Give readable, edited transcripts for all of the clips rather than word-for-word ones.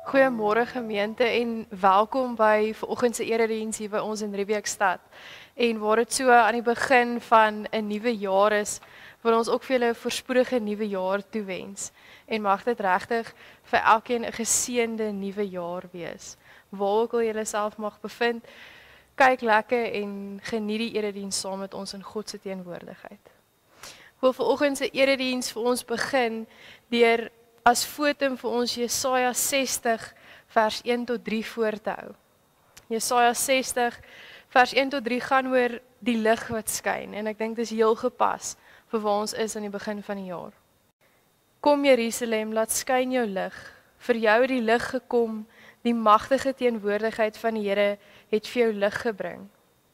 Goeiemôre gemeente en welkom by vanoggend se erediens hier by ons in Riebeekstad. En waar dit so aan die begin van 'n nuwe jaar is, wil ons ook vir julle 'n voorspoedige nuwe jaar toewens. En mag dit regtig vir elkeen 'n geseënde nuwe jaar wees. Waar ook al julle self mag bevind, kyk lekker en geniet die erediens saam met ons in God se teenwoordigheid. Ek wil vanoggend se erediens vir ons begin deur as fotum vir ons Jesaja 60 vers 1 tot 3 voor te hou. Jesaja 60 vers 1 tot 3 gaan oor die lig wat skyn en ek dink dit is heel gepas vir waar ons is aan die begin van die jaar. Kom Jerusalem, laat skyn jou lig. Vir jou het die lig gekom, die magtige teenwoordigheid van die Here het vir jou lig gebring.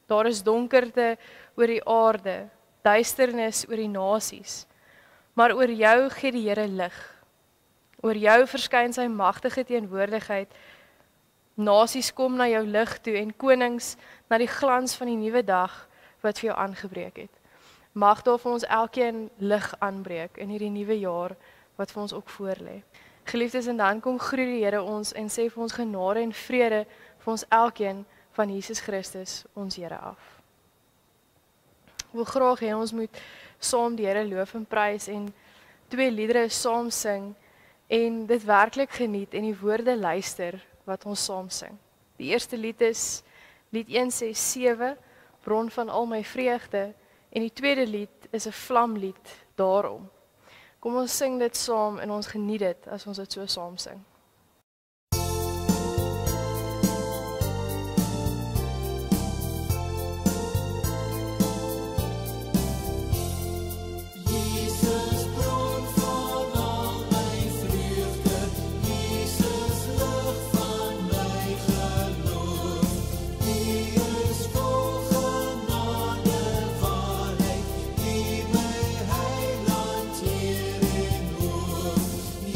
Daar is donkerte oor die aarde, duisternis oor die nasies, maar oor jou gee die Here lig. Oor jou verskyn sy magtige teenwoordigheid. Nasies kom na jou lig toe en konings na die glans van die nuwe dag wat vir jou aangebreek het. Mag daar vir ons elkeen lig aanbreek in hierdie nuwe jaar wat vir ons ook voorlê. Geliefdes, en dan kom groet die Here ons en sê vir ons genade en vrede vir ons elkeen van Jesus Christus, ons Here af. Ek wil graag hê ons moet saam die Here loof en prys en 2 liedere saam sing en dit werklik geniet en die woorde luister wat ons saam sing. Die eerste lied is lied 167, Bron van al my vreugde, en die tweede lied is 'n vlamlied daarom. Kom ons sing dit saam en ons geniet dit as ons dit so saam sing.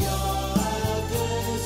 Ja, ek is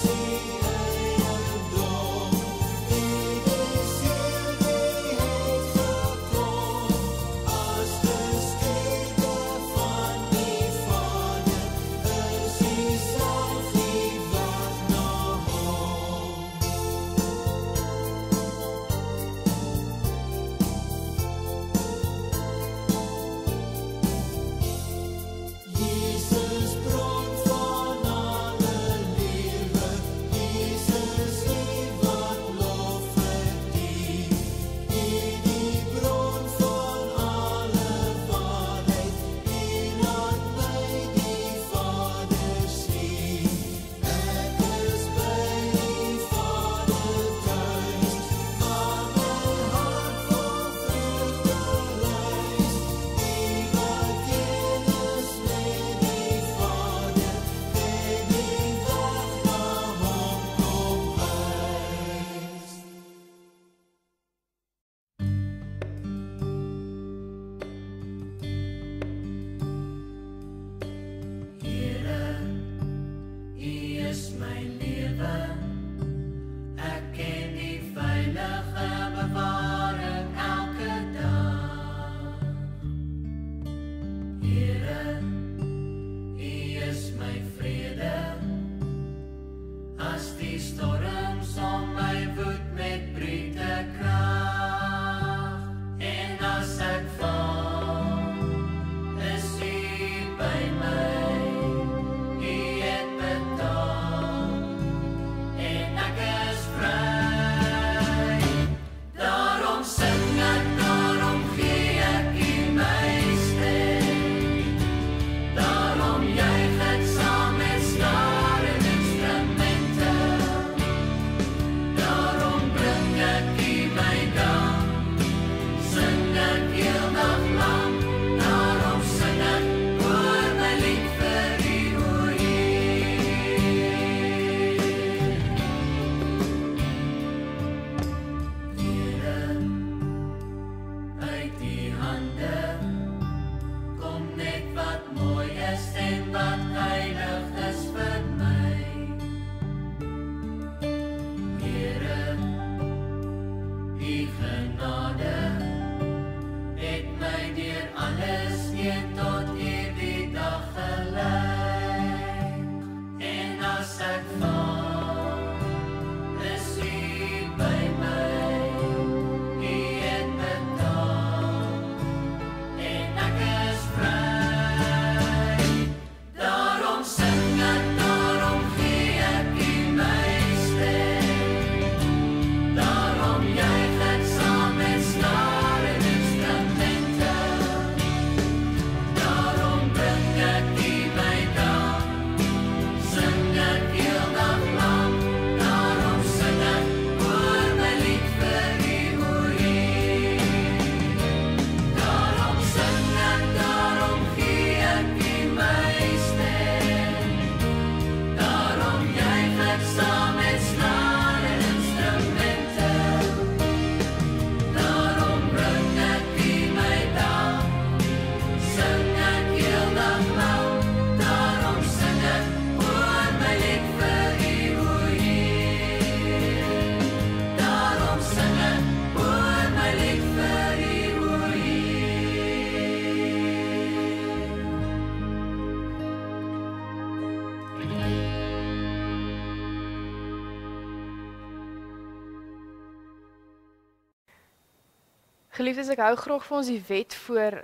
Geliefdes, ek hou graag vir ons die wet voor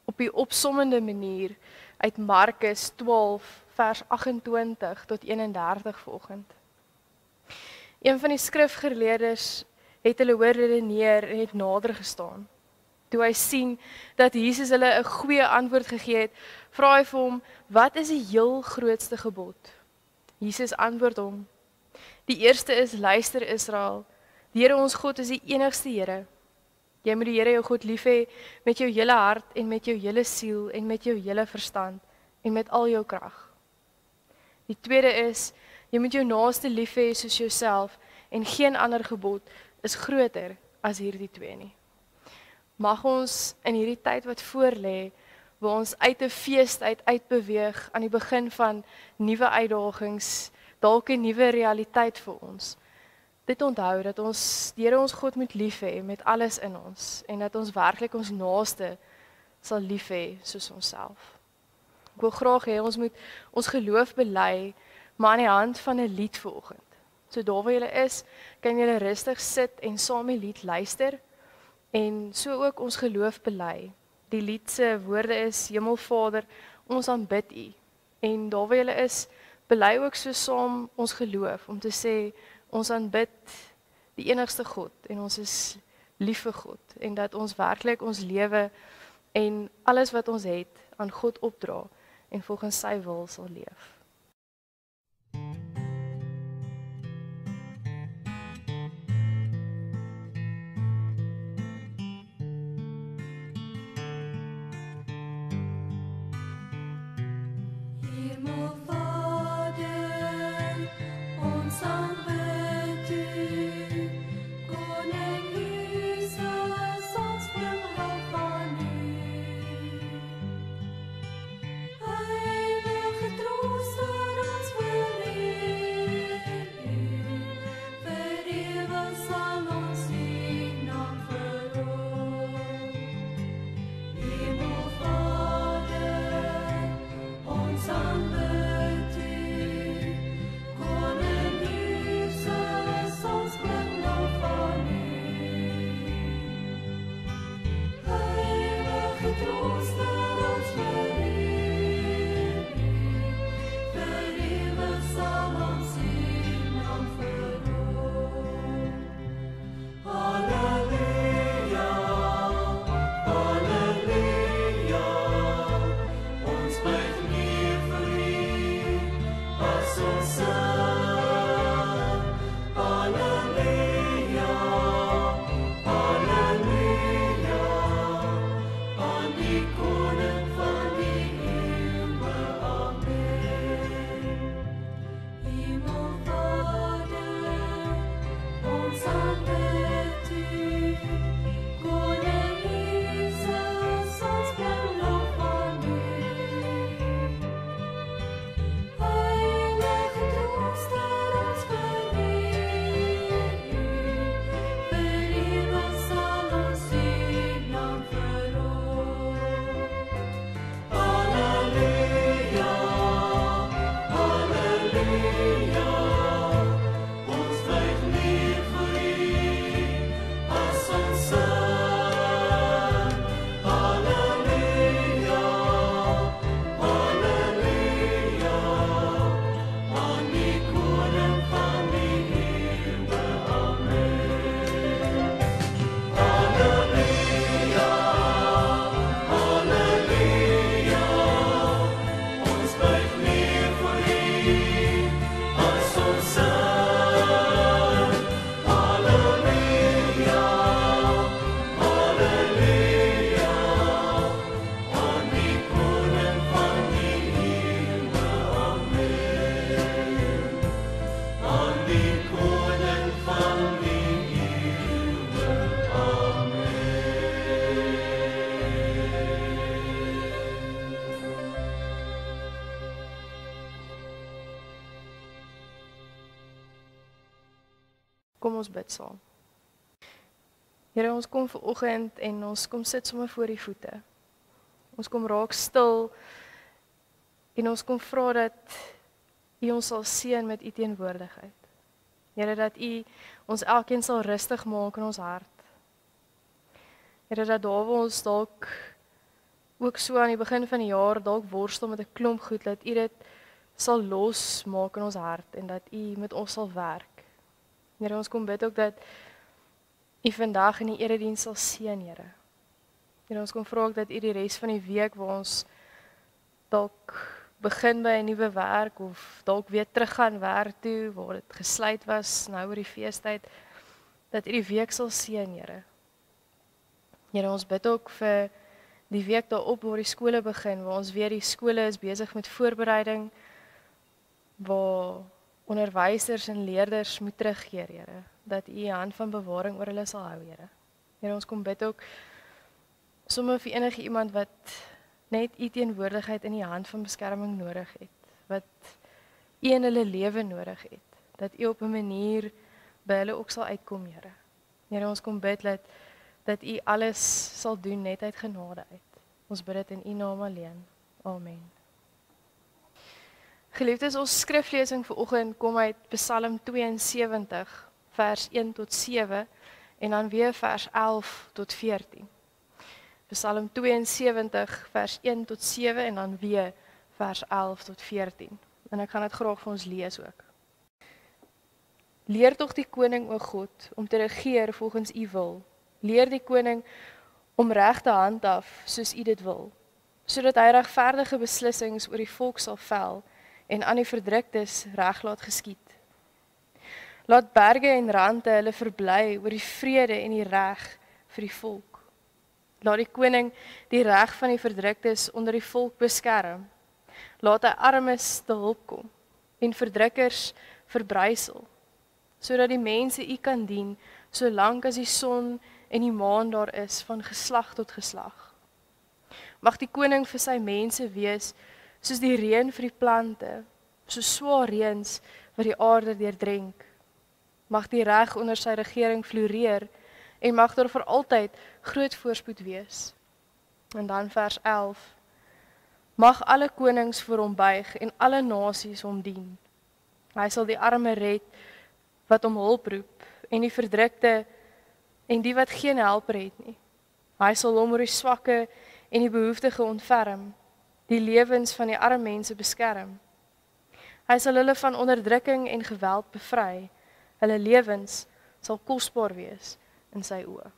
op die opsommende manier uit Markus 12 vers 28 tot 31 vanoggend. Een van die skrifgeleerdes het hulle hoor redeneer en het nader gestaan. Toe hy sien dat Jesus hulle 'n goeie antwoord gegee het, vra hy vir hom, wat is die heel grootste gebod? Jesus antwoord hom, die eerste is, luister Israel, die Here ons God is die enigste Here. Jy moet die Here jou God lief hê met jou hele hart en met jou hele siel en met jou hele verstand en met al jou krag. Die tweede is, jy moet jou naaste lief hê soos jouself en geen ander gebod is groter as hierdie twee nie. Mag ons in hierdie tyd wat voor lê, waar ons uit 'n fees uitbeweeg aan die begin van nuwe uitdagings, dalk 'n nuwe realiteit vir ons. Dit onthou dat ons die Here ons God moet lief hê met alles in ons en dat ons werklik ons naaste sal lief hê soos onsself. Ek wil graag hê ons moet ons geloof bely, maar aan die hand van 'n lied vanoggend. So daar waar julle is, kan julle rustig sit en saam die lied luister en so ook ons geloof bely. Die lied se woorde is Hemelvader, ons aanbid U. En daar waar julle is, bely ook so saam ons geloof om te sê ons aanbid die enigste God en ons is lief vir God en dat ons werklik ons lewe en alles wat ons het aan God opdra en volgens sy wil sal leef. Kom ons bid saam. Here, ons kom vanoggend en ons kom sit sommer voor U voete. Ons kom raak stil en ons kom vra dat U ons sal seën met U teenwoordigheid. Here, dat U ons elkeen sal rustig maak in ons hart. Here, dat daar waar ons dalk ook so aan die begin van die jaar dalk worstel met 'n klomp goed, dat U dit sal losmaak in ons hart en dat U met ons sal werk. Here, ons kom bid ook dat U vandag in die erediens sal seën, Here. Here, ons kom vra ook dat U die res van die week waar ons dalk begin by 'n nuwe werk of dalk weer teruggaan werk toe waar dit gesluit was nou oor die feestyd, dat U die week sal seën, Here. Here, ons bid ook vir die week daarop waar die skole begin, waar ons weer die skole is besig met voorbereiding, waar onderwysers en leerders moet terugkeer, Here, dat U 'n hand van bewaring oor hulle sal hou, Here. Here, ons kom bid ook sommer vir enige iemand wat net U teenwoordigheid in die hand van beskerming nodig het, wat U in hulle lewe nodig het, dat U op 'n manier by hulle ook sal uitkom, Here. Here, ons kom bid dat U alles sal doen net uit genade uit. Ons bid dit in U naam alleen. Amen. Geliefdes, ons skriflesing vir oggend kom uit Psalm 72, vers 1 tot 7 en dan weer vers 11 tot 14. Psalm 72, vers 1 tot 7 en dan weer vers 11 tot 14. En ek gaan dit graag vir ons lees ook. Leer tog die koning, o God, om te regeer volgens U wil. Leer die koning om reg te handhaaf soos U dit wil, sodat hy regverdige beslissings oor die volk sal vel en aan die verdruktes reg laat geskied. Laat berge en rande hulle verbly oor die vrede en die reg vir die volk. Laat die koning die reg van die verdruktes onder die volk beskerm. Laat hy armes te hulp kom en verdrukkers verbrysel, sodat die mense U kan dien, solank as die son en die maan daar is van geslag tot geslag. Mag die koning vir sy mense wees, soos die reën vir die plante, so swaar reëns wat die aarde deurdrenk. Mag die reg onder sy regering floreer, en mag daar vir altyd groot voorspoed wees. En dan vers 11. Mag alle konings voor hom buig en alle nasies hom dien. Hy sal die arme red wat om hulp roep en die verdrukte en die wat geen helper het nie. Hy sal hom oor die swakke en die behoeftige ontferm, die lewens van die arme mense beskerm. Hy sal hulle van onderdrukking en geweld bevry. Hulle lewens sal kosbaar wees in sy oë.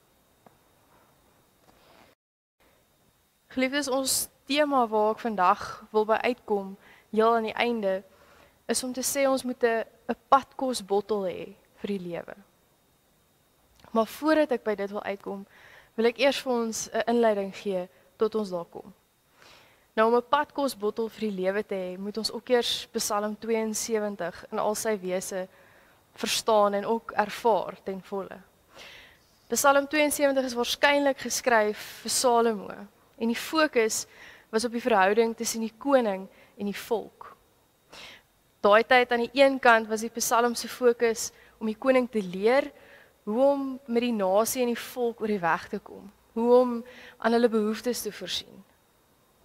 Geliefdes, ons tema waar ek vandag wil by uitkom, heel aan die einde, is om te sê ons moet 'n padkosbottel hê vir die lewe. Maar voordat ek by dit wil uitkom, wil ek eers vir ons 'n inleiding gee tot ons daar kom. Nou om 'n padkosbottel vir die lewe te hê, moet ons ook eers Psalm 72 in al sy wese verstaan en ook ervaar ten volle. Psalm 72 is waarskynlik geskryf vir Salomo en die fokus was op die verhouding tussen die koning en die volk. Daai tyd aan die een kant was die Psalm se fokus om die koning te leer hoe om met die nasie en die volk oor die weg te kom, hoe om aan hulle behoeftes te voorsien,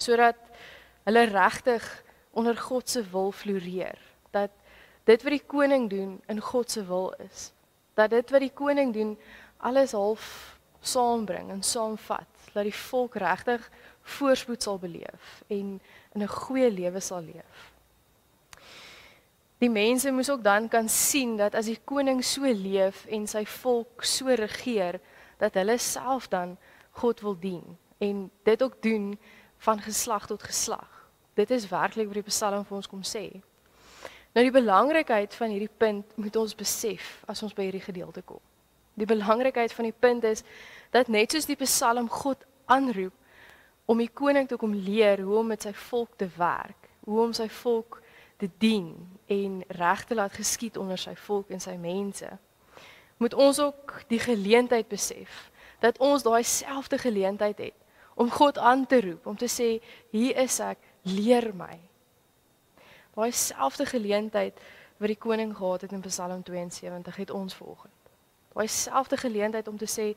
sodat hulle regtig onder God se wil floreer, dat dit wat die koning doen in God se wil is, dat dit wat die koning doen alles half saambring en saamvat, dat die volk regtig voorspoed sal beleef en in 'n goeie lewe sal leef. Die mense moes ook dan kan sien dat as die koning so leef en sy volk so regeer, dat hulle self dan God wil dien en dit ook doen van geslag tot geslag. Dit is werklik wat die Psalm vir ons kom sê. Nou die belangrikheid van hierdie punt moet ons besef as ons by hierdie gedeelte kom. Die belangrikheid van die punt is dat net soos die Psalm God aanroep om die koning te kom leer hoe om met sy volk te werk, hoe om sy volk te dien en reg te laat geskied onder sy volk en sy mense, moet ons ook die geleentheid besef dat ons daai selfde geleentheid het om God aan te roep, om te sê, hier is ek, leer my. Daai selfde geleentheid wat die koning gehad het in Psalm 72 het ons vanoggend. Daai selfde geleentheid om te sê,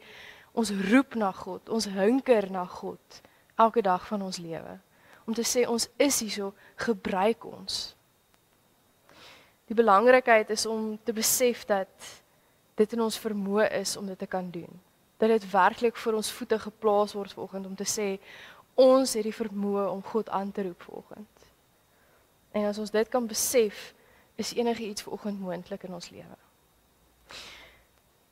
ons roep na God, ons hunker na God, elke dag van ons lewe. Om te sê, ons is hierso, gebruik ons. Die belangrikheid is om te besef dat dit in ons vermoë is om dit te kan doen. dat dit werklik voor ons voete geplaas word vanoggend om te sê, ons het die vermoë om God aan te roep vanoggend. En as ons dit kan besef, is enige iets vanoggend moontlik in ons lewe.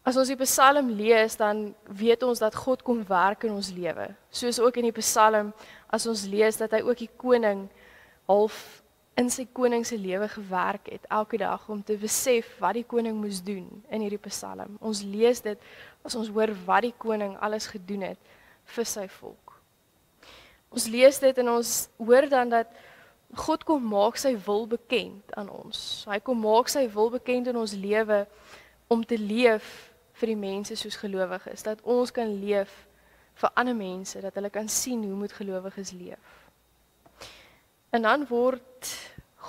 As ons die Psalm lees, dan weet ons dat God kom werk in ons lewe. Soos ook in die Psalm, as ons lees dat hy ook die koning half in sy koning se lewe gewerk het, elke dag, om te besef wat die koning moes doen in hierdie Psalm. Ons lees dit as ons hoor wat die koning alles gedoen het vir sy volk. Ons lees dit en ons hoor dan dat God kom maak sy wil bekend aan ons. Hy kom maak sy wil bekend in ons lewe om te leef vir die mense soos gelowiges, dat ons kan leef vir ander mense, dat hulle kan sien hoe moet gelowiges leef. En dan word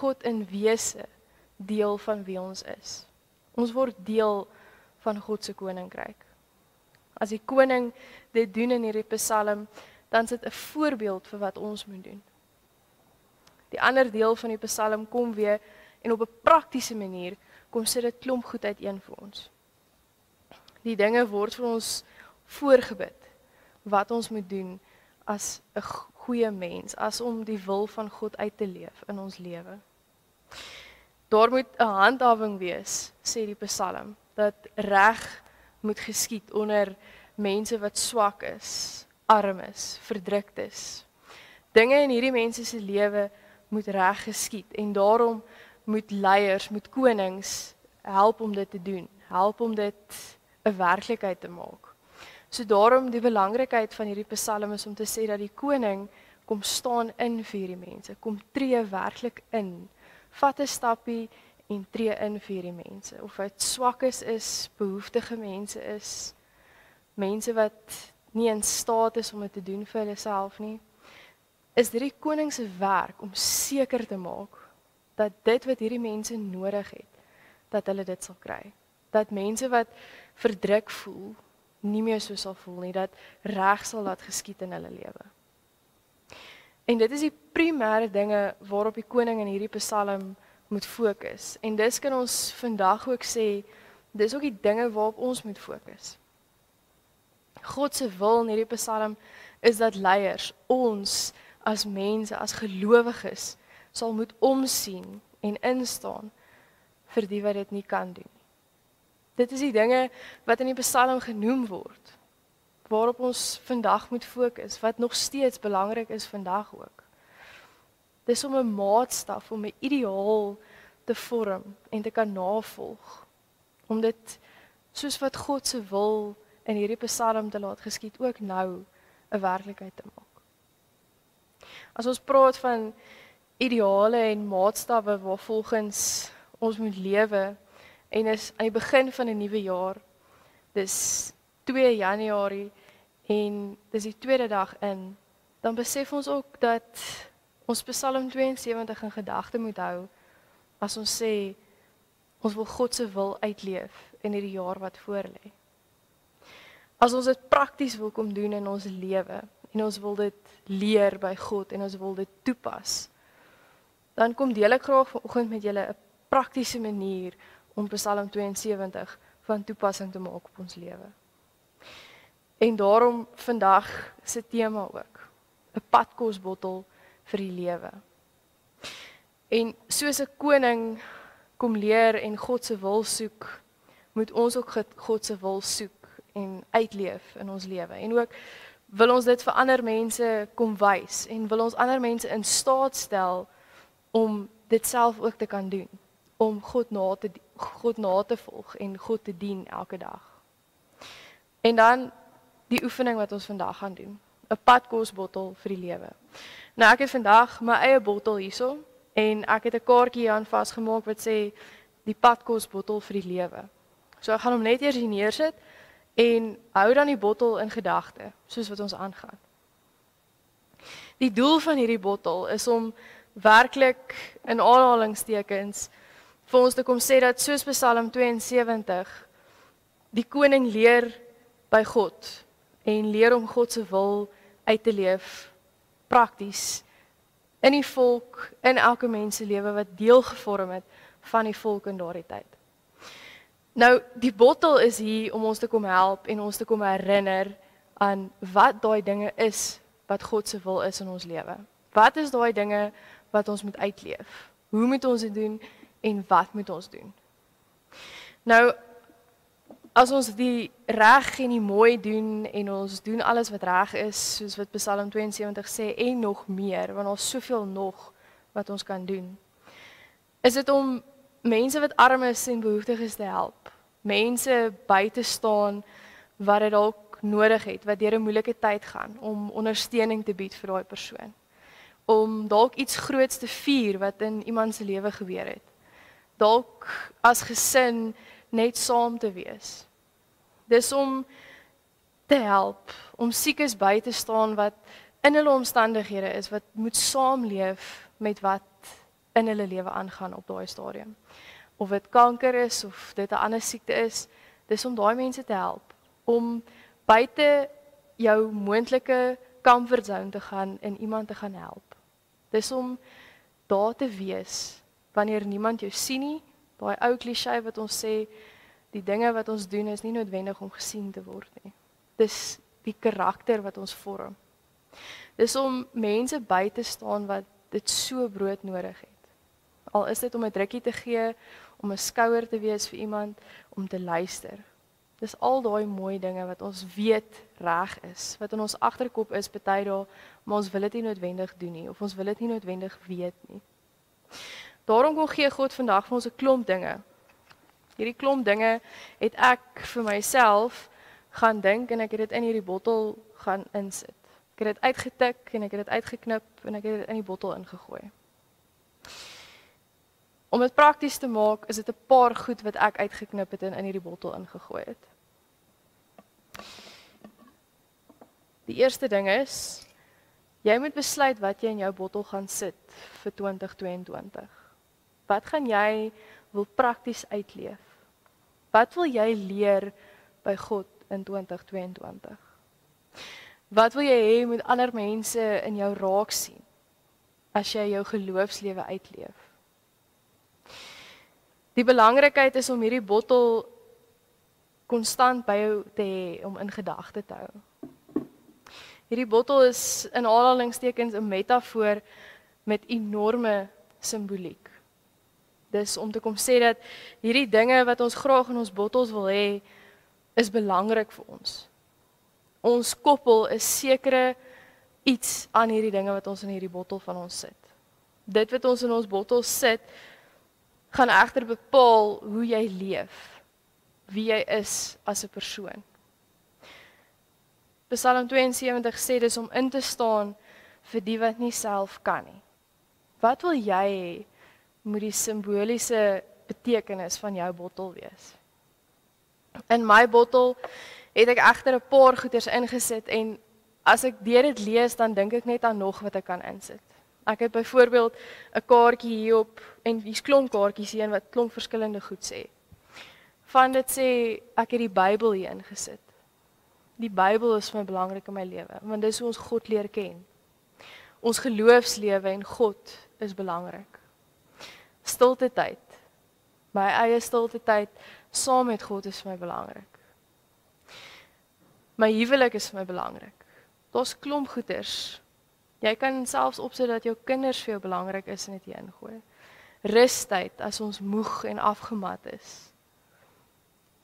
God in wese deel van wie ons is. Ons word deel van God se koninkryk. As die koning dit doen in hierdie Psalm, dan is dit 'n voorbeeld vir wat ons moet doen. Die ander deel van die Psalm kom weer en op 'n praktiese manier kom sit dit klomp goed uiteen vir ons. Die dinge word vir ons voorgebid wat ons moet doen as 'n goeie mens, as om die wil van God uit te leef in ons lewe. Daar moet 'n handhawing wees, sê die Psalm, dat reg moet geskied onder mense wat swak is, arm is, verdrukt is. Dinge in hierdie mense se lewe moet reg geskied en daarom moet leiers, moet konings help om dit te doen, help om dit 'n werklikheid te maak. So daarom die belangrikheid van hierdie Psalm is om te sê dat die koning kom staan in vir hierdie mense, kom tree werklik in, vat 'n stappie en tree in vir hierdie mense. Of dit swakkes is, behoeftige mense is, mense wat nie in staat is om dit te doen vir hulle self nie, is dit die koning se werk om seker te maak dat dit wat hierdie mense nodig het, dat hulle dit sal kry. Dat mense wat verdruk voel, nie meer so sal voel nie, dat reg sal laat geskied in hulle lewe. En dit is die primêre dinge waarop die koning in hierdie Psalm moet fokus. En dis kan ons vandag ook sê, dis ook die dinge waarop ons moet fokus. God se wil in hierdie Psalm is dat leiers, ons as mense, as gelowiges, sal moet omsien en instaan vir die wat dit nie kan doen. Dit is die dinge wat in die Psalm genoem word, waarop ons vandag moet fokus, wat nog steeds belangrik is vandag ook. Dis om 'n maatstaf, om 'n ideaal te vorm en te kan navolg, om dit soos wat God se wil in hierdie Psalm te laat geskied, ook nou 'n werklikheid te maak. As ons praat van ideale en maatstawwe waarvolgens ons moet lewe, en is aan die begin van 'n nuwe jaar, dis 2 Januarie en dis die tweede dag in, dan besef ons ook dat ons Psalm 72 in gedagte moet hou, as ons sê, ons wil God se wil uitleef in hierdie jaar wat voor lê. As ons dit prakties wil kom doen in ons lewe, en ons wil dit leer by God, en ons wil dit toepas, dan kom deel ek graag vanoggend met julle 'n praktiese manier om Psalm 72 van toepassing te maak op ons lewe. En daarom vandag se tema ook, 'n padkosbottel vir die lewe. En soos 'n koning kom leer en God se wil soek, moet ons ook God se wil soek en uitleef in ons lewe. En ook wil ons dit vir ander mense kom wys en wil ons ander mense in staat stel om dit self ook te kan doen, om God na te volg en God te dien elke dag. En dan die oefening wat ons vandag gaan doen, 'n padkosbottel vir die lewe. Nou ek het vandag my eie bottel hierso en ek het 'n kaartjie aan vasgemaak wat sê die padkosbottel vir die lewe. So ek gaan hom net eers hier neersit en hou dan die bottel in gedagte, soos wat ons aangaan. Die doel van hierdie bottel is om werklik in aanhalingstekens vir ons te kom sê dat soos Psalm 72, die koning leer by God en leer om God se wil uit te leef prakties in die volk, in elke mens se lewe wat deel gevorm het van die volk in daardie tyd. Nou, die bottel is hier om ons te kom help en ons te kom herinner aan wat daai dinge is wat God se wil is in ons lewe. Wat is daai dinge wat ons moet uitleef? Hoe moet ons dit doen en wat moet ons doen? Nou, as ons die reg en die mooi doen en ons doen alles wat reg is, soos wat Psalm 72 sê en nog meer, want ons soveel nog wat ons kan doen. Is dit om mense wat arm is en behoeftig is te help. Mense by te staan wat dit dalk nodig het, wat deur 'n moeilike tyd gaan, om ondersteuning te bied vir daai persoon. Om dalk iets groots te vier wat in iemand se lewe gebeur het. Dalk as gesin net saam te wees. Dis om te help, om siekes by te staan wat in hulle omstandighede is, wat moet saamleef met wat in hulle lewe aangaan op daai stadium. Of dit kanker is, of dit 'n ander siekte is, dis om daai mense te help. Om buite jou moontlike comfort zone te gaan en iemand te gaan help. Dis om daar te wees, wanneer niemand jou sien nie, daai ou kliseë wat ons sê, die dinge wat ons doen is nie noodwendig om gesien te word nie. Dis die karakter wat ons vorm. Dis om mense by te staan wat dit so brood nodig het. Al is dit om 'n drukkie te gee, om 'n skouer te wees vir iemand, om te luister. Dis al daai mooi dinge wat ons weet reg is, wat in ons agterkop is baie dae, maar ons wil dit nie noodwendig doen nie, of ons wil dit nie noodwendig weet nie. Daarom kom gee God vandag vir ons 'n klomp dinge. Hierdie klomp dinge het ek vir myself gaan dink en ek het dit in hierdie bottel gaan insit. Ek het dit uitgetik en ek het dit uitgeknip en ek het dit in die bottel ingegooi. Om dit prakties te maak, is dit 'n paar goed wat ek uitgeknip het en in hierdie bottel ingegooi het. Die eerste ding is, jy moet besluit wat jy in jou bottel gaan sit vir 2022. Wat gaan jy wil prakties uitleef? Wat wil jy leer by God in 2022? Wat wil jy hê moet ander mense in jou raak sien as jy jou geloofslewe uitleef? Die belangrikheid is om hierdie bottel konstant by jou te hê, om in gedagte te hou. Hierdie bottel is in aanhalingstekens 'n metafoor met enorme simboliek. Dis om te kom sê dat hierdie dinge wat ons graag in ons bottels wil hê, is belangrik vir ons. Ons koppel is sekere iets aan hierdie dinge wat ons in hierdie bottel van ons sit. Dit wat ons in ons bottel sit, gaan egter bepaal hoe jy leef, wie jy is as 'n persoon. Psalm 72 sê dis om in te staan vir die wat nie self kan nie. Wat wil jy hê moet die simboliese betekenis van jou bottel wees? In my bottel het ek egter 'n paar goeders ingesit en as ek deur dit lees, dan dink ek net aan nog wat ek kan insit. Ek het byvoorbeeld 'n kaartjie hierop en hier's klomp kaartjies hier wat klomp verskillende goed sê. Van dit sê ek het die Bybel hier ingesit. Die Bybel is vir my belangrik in my lewe, want dis hoe ons God leer ken. Ons geloofslewe en God is belangrik. Stilte tyd. My eie stilte tyd saam met God is vir my belangrik. My huwelik is vir my belangrik. Daar's klomp goeders. Jy kan selfs opsit dat jou kinders vir jou belangrik is en dit jy ingooi. Rustyd as ons moeg en afgemat is.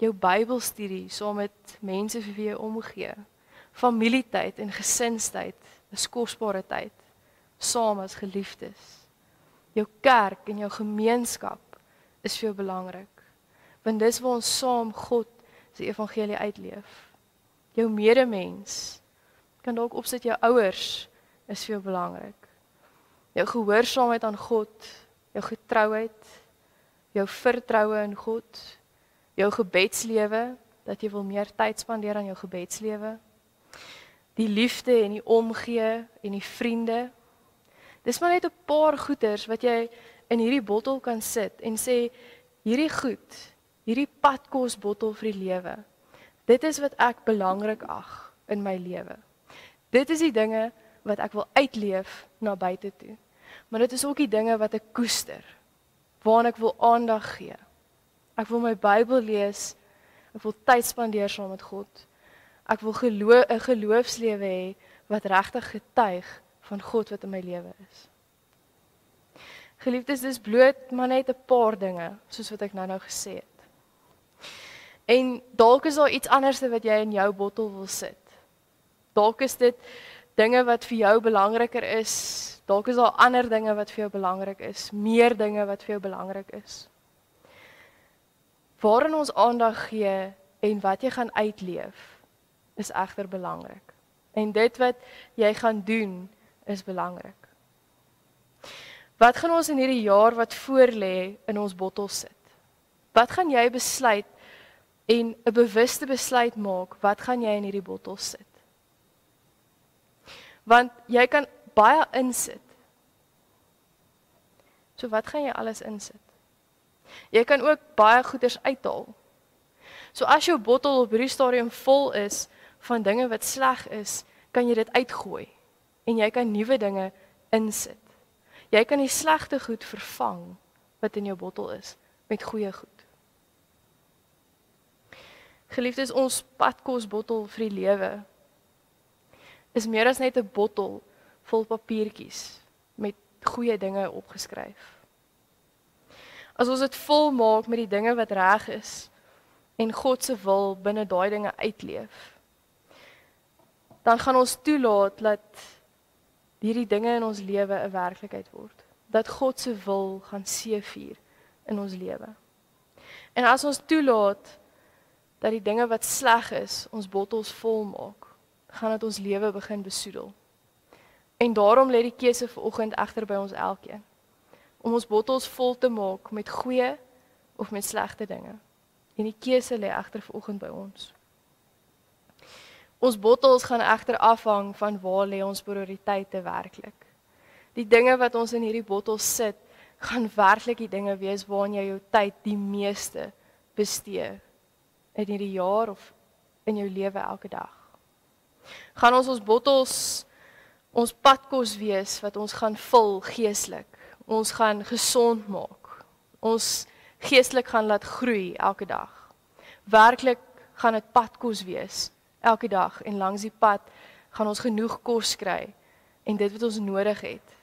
Jou Bybelstudie saam met mense vir wie jy omgee. Familietyd en gesinstyd is kosbare tyd, saam as geliefdes. Jou kerk en jou gemeenskap is vir jou belangrik, want dis waar ons saam God se evangelie uitleef. Jou medemens, kan dalk opsit jou ouers, is vir jou belangrik. Jou gehoorsaamheid aan God, jou getrouheid, jou vertroue in God, jou gebedslewe, dat jy wil meer tyd spandeer aan jou gebedslewe, die liefde en die omgee en die vriende. Dis maar net 'n paar goeders wat jy in hierdie bottel kan sit en sê, hierdie goed, hierdie padkosbottel vir die lewe, dit is wat ek belangrik ag in my lewe. Dit is die dinge wat ek wil uitleef na buite toe. Maar dit is ook die dinge wat ek koester, waaraan ek wil aandag gee. Ek wil my Bybel lees. Ek wil tyd spandeer saam met God. Ek wil 'n geloofslewe hê wat regtig getuig van God wat in my lewe is. Geliefdes, dis bloot maar net 'n paar dinge, soos wat ek nou gesê het. En dalk is daar iets anders wat jy in jou bottel wil sit. Dalk is dit dinge wat vir jou belangriker is. Dalk is daar ander dinge wat vir jou belangrik is, meer dinge wat vir jou belangrik is. Waarin ons aandag gee en wat jy gaan uitleef, is egter belangrik. En dit wat jy gaan doen, is belangrik. Wat gaan ons in hierdie jaar wat voorlê in ons bottel sit? Wat gaan jy besluit en 'n bewuste besluit maak, wat gaan jy in hierdie bottel sit? Want jy kan baie insit. So wat gaan jy alles insit? Jy kan ook baie goeders uithaal. So as jou bottel op hierdie stadium vol is van dinge wat sleg is, kan jy dit uitgooi en jy kan nuwe dinge insit. Jy kan die slegte goed vervang wat in jou bottel is met goeie goed. Geliefdes, ons padkosbottel vir die lewe is meer as net 'n bottel vol papiertjies met goeie dinge opgeskryf. As ons dit vol maak met die dinge wat reg is en God se wil binne daai dinge uitleef, dan gaan ons toelaat dat hierdie dinge in ons lewe 'n werklikheid word. Dat God se wil gaan seëvier in ons lewe. En as ons toelaat dat die dinge wat sleg is, ons bottels vol maak, gaan dit ons lewe begin besoedel. En daarom lê die keuse vanoggend egter by ons elkeen, om ons bottels vol te maak met goeie of met slegte dinge. En die keuse lê egter vanoggend by ons. Ons bottels gaan egter afhang van waar lê ons prioriteite werklik. Die dinge wat ons in hierdie bottels sit, gaan werklik die dinge wees waaraan jy jou tyd die meeste bestee in hierdie jaar of in jou lewe elke dag. Gaan ons bottels ons padkos wees wat ons gaan vul geestelik. Ons gaan gesond maak. Ons geestelik gaan laat groei elke dag. Werklik gaan dit padkos wees elke dag en langs die pad gaan ons genoeg kos kry en dit wat ons nodig het.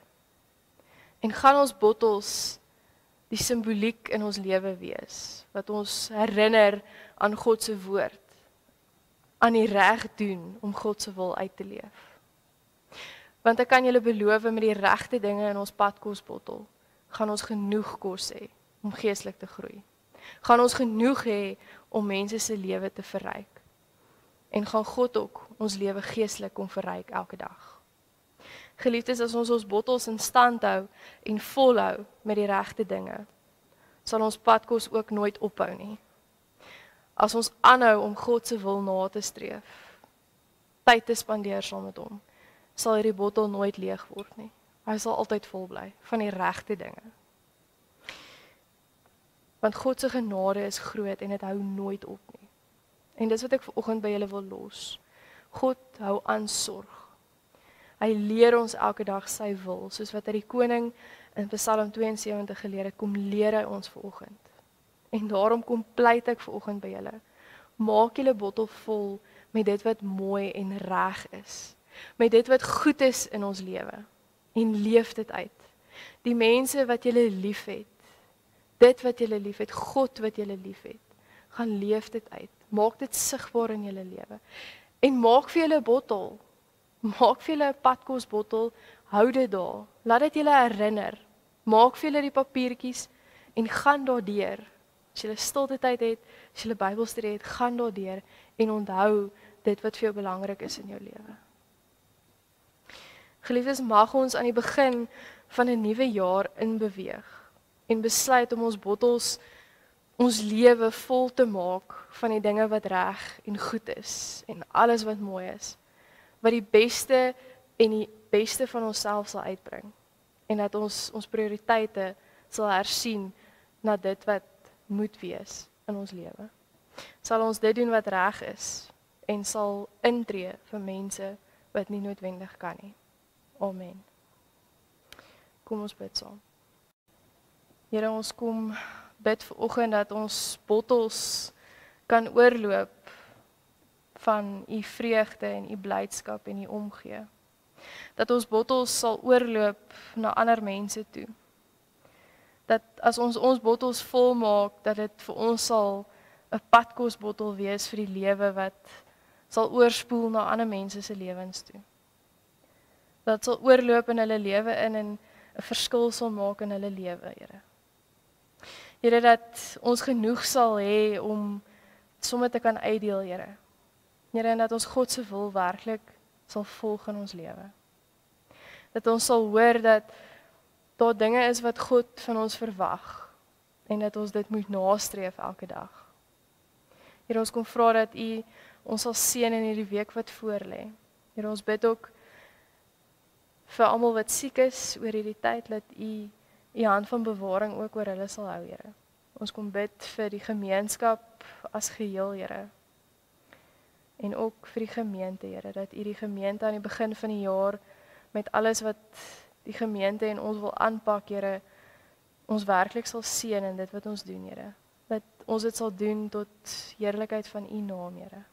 En gaan ons bottels die simboliek in ons lewe wees wat ons herinner aan God se woord, aan die reg doen om God se wil uit te leef. Want ek kan julle beloof met die regte dinge in ons padkosbottel gaan ons genoeg kos hê om geestelik te groei. Gaan ons genoeg hê om mense se lewe te verryk. En gaan God ook ons lewe geestelik kom verryk elke dag. Geliefdes, as ons bottels in stand hou en volhou met die regte dinge, sal ons padkos ook nooit ophou nie. As ons aanhou om God se wil na te streef, tyd te spandeer saam met hom, sal hierdie bottel nooit leeg word nie. Hy sal altyd vol bly van die regte dinge. Want God se genade is groot en dit hou nooit op nie. En dis wat ek vanoggend by julle wil los. God hou aan sorg. Hy leer ons elke dag sy wil, soos wat hy die koning in Psalm 72 geleer het, kom leer hy ons vanoggend. En daarom kom pleit ek vanoggend by julle. Maak julle bottel vol met dit wat mooi en reg is. Met dit wat goed is in ons lewe. En leef dit uit. Die mense wat julle liefhet, dit wat julle liefhet, God wat julle liefhet, gaan leef dit uit. Maak dit sigbaar in julle lewe. En maak vir julle 'n bottel. Maak vir julle 'n padkosbottel, hou dit daar. Laat dit julle herinner. Maak vir julle die papiertjies en gaan daardeur. As jy 'n stilte tyd het, as jy 'n Bybelstudie het, gaan daardeur en onthou dit wat vir jou belangrik is in jou lewe. Geliefdes, mag ons aan die begin van 'n nuwe jaar inbeweeg en besluit om ons bottels, ons lewe vol te maak van die dinge wat reg en goed is en alles wat mooi is, wat die beste van onsself sal uitbring en dat ons prioriteite sal hersien na dit wat moet wees in ons lewe. Sal ons dit doen wat reg is en sal intree vir mense wat nie noodwendig kan nie. Amen. Kom ons bid saam. Here, ons kom bid vanoggend dat ons bottels kan oorloop van u vreugde en u blydskap en u omgee. Dat ons bottels sal oorloop na ander mense toe. Dat as ons bottels vol maak, dat dit vir ons sal 'n padkosbottel wees vir die lewe wat sal oorspoel na ander mense se lewens toe. Dat sal oorloop in hulle lewe in en 'n verskil sal maak in hulle lewe, Here. Here, dat ons genoeg sal hê om sommer te kan uitdeel, Here. Here, en dat ons God se wil werklik sal volg in ons lewe. Dat ons sal hoor dat daar dinge is wat God van ons verwag en dat ons dit moet nastreef elke dag. Here, ons kom vra dat U ons sal seën in hierdie week wat voorlê. Here, ons bid ook vir almal wat siek is oor hierdie tyd, dat U hand van bewaring ook oor hulle sal hou, Here. Ons kom bid vir die gemeenskap as geheel, Here. En ook vir die gemeente, Here, dat U die gemeente aan die begin van die jaar met alles wat die gemeente en ons wil aanpak, Here, ons werklik sal seën in dit wat ons doen, Here. Dat ons dit sal doen tot heerlikheid van U naam, Here.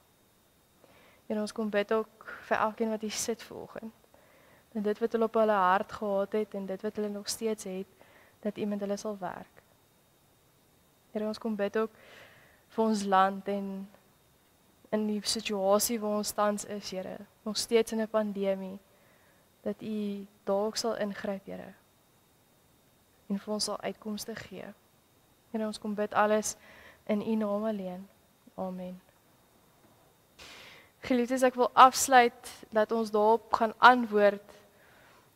En ons kom bid ook vir elkeen wat hier sit vanoggend. En dit wat hulle op hulle hart gehad het en dit wat hulle nog steeds het, dat U met hulle sal werk. Here, ons kom bid ook vir ons land en in die situasie waar ons tans is, Here, nog steeds in 'n pandemie, dat U dalk sal ingryp, Here, en vir ons sal uitkomste gee. Here, ons kom bid alles in U naam alleen. Amen. Geliefdes, ek wil afsluit dat ons daarop gaan antwoord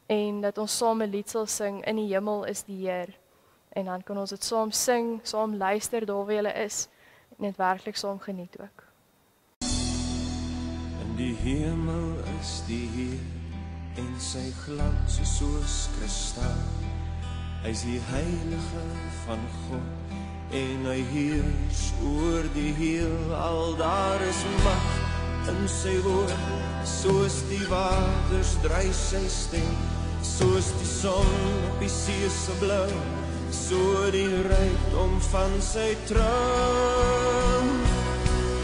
en dat ons saam 'n lied sal sing, In die hemel is die Heer. En dan kan ons dit saam sing, saam luister daar waar jy is en dit werklik saam geniet ook. In die hemel is die Heer en sy glans is soos kristal. Hy is die heilige van God en hy heers oor die heelal. Daar is mag in sy woord, soos die waters dryf sy stem, soos die son op die see se blou, so die rykdom van sy troon.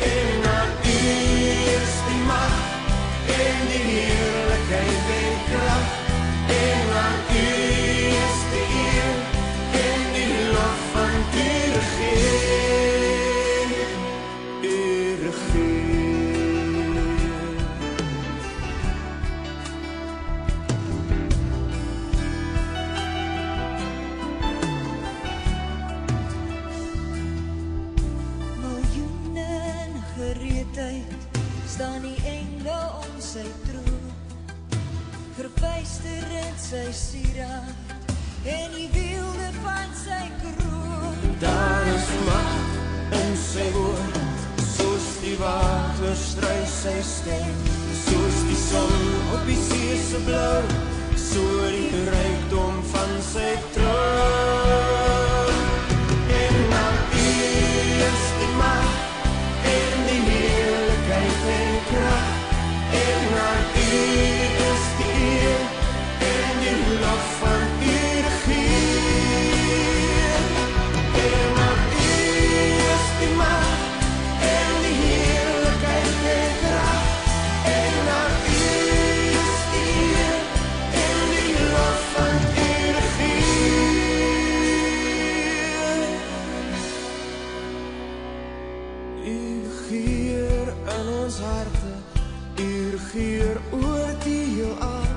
En aan U is die mag en die heerlikheid en krag, en aan U is die eer en die lof van U regeer. U regeer. Miljoene in gereedheid staan die engele om sy troon, verbuister in sy sieraad en die wielde van sy kroon. Daar is mag in sy woord, soos die waters dryf sy stem, soos die son op die see se blou, so die rykdom van sy troon. En aan U is die mag en die heerlikheid en krag, en aan U is die eer en die lof van U regeer. En aan U is die mag en die heerlikheid en krag, en aan U is die eer en die lof van U regeer. U regeer in ons harte, U regeer oor die heelal,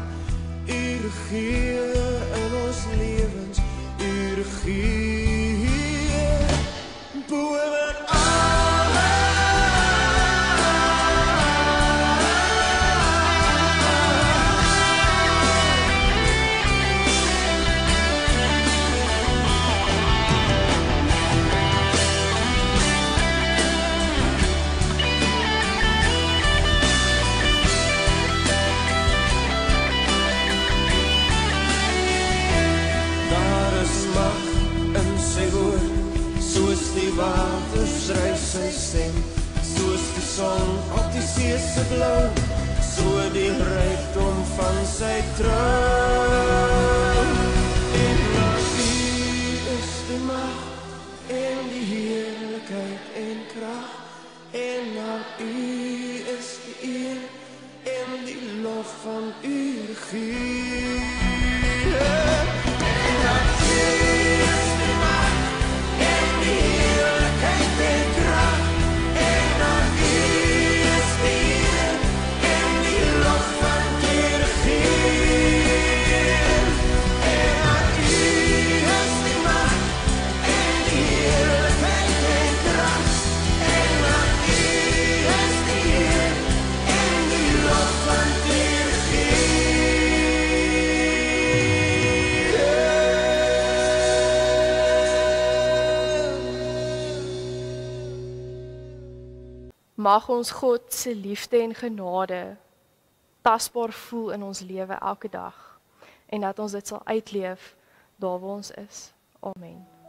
U regeer in ons lewens, U regeer boven waters dryf sy stem, soos die son op die see se blou, so die rykdom van sy troon. En aan U is die mag mag ons God se liefde en genade tasbaar voel in ons lewe elke dag en dat ons dit sal uitleef daar waar ons is. Amen.